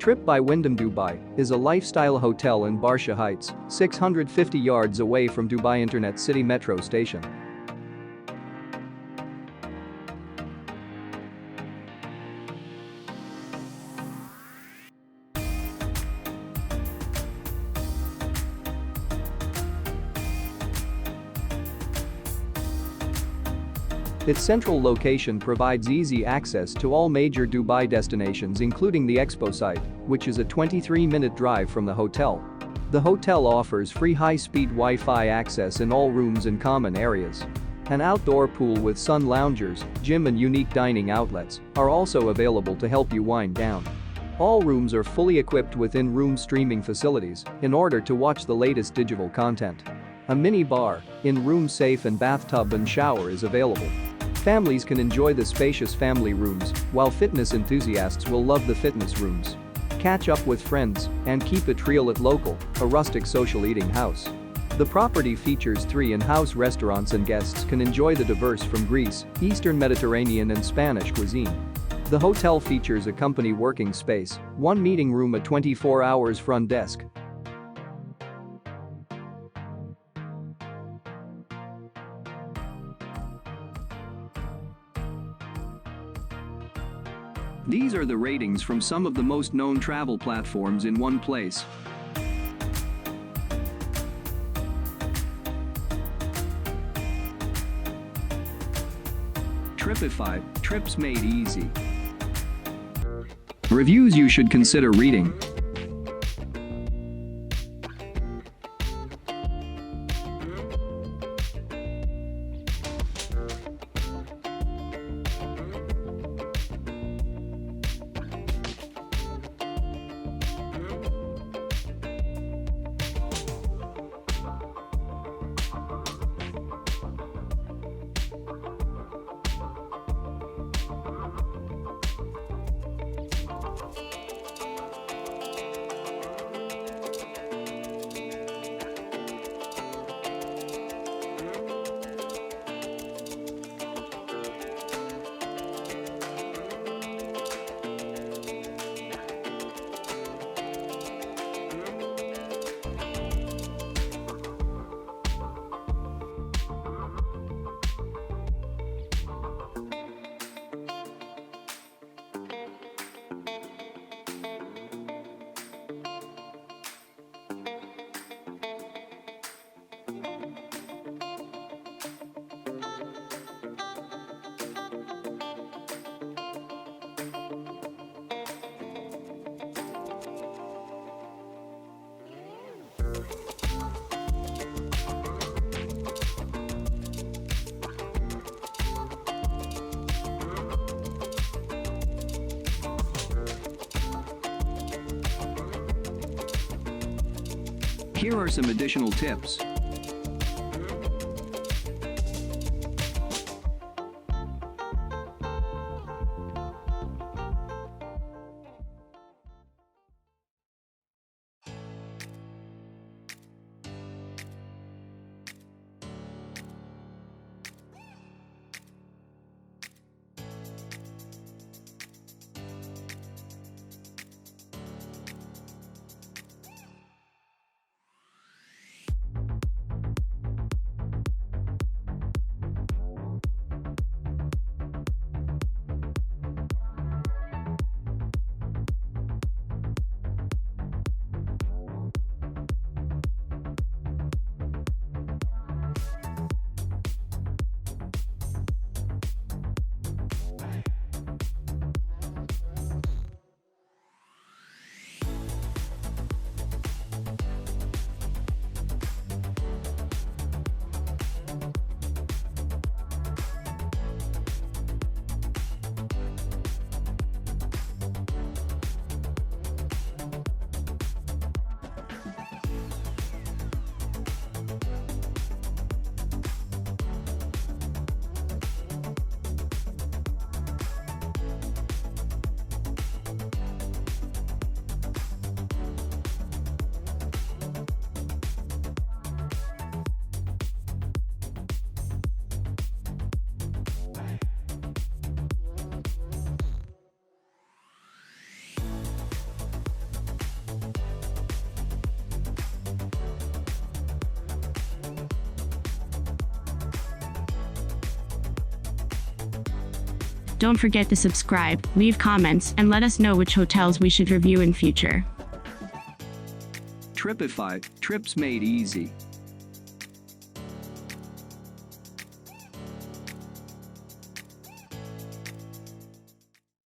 Tryp by Wyndham Dubai is a lifestyle hotel in Barsha Heights, 650 yards away from Dubai Internet City Metro Station. Its central location provides easy access to all major Dubai destinations including the Expo site, which is a 23-minute drive from the hotel. The hotel offers free high-speed Wi-Fi access in all rooms and common areas. An outdoor pool with sun loungers, gym and unique dining outlets are also available to help you wind down. All rooms are fully equipped with in-room streaming facilities in order to watch the latest digital content. A mini bar, in-room safe and bathtub and shower is available. Families can enjoy the spacious family rooms, while fitness enthusiasts will love the fitness rooms. Catch up with friends and keep it real at Local, a rustic social eating house. The property features 3 in-house restaurants and guests can enjoy the diverse from Greece, Eastern Mediterranean and Spanish cuisine. The hotel features a company working space, 1 meeting room, a 24 hours front desk. These are the ratings from some of the most known travel platforms in one place. Tripeefy, trips made easy. Reviews you should consider reading. Here are some additional tips. Don't forget to subscribe, leave comments, and let us know which hotels we should review in future. Tripeefy, trips made easy.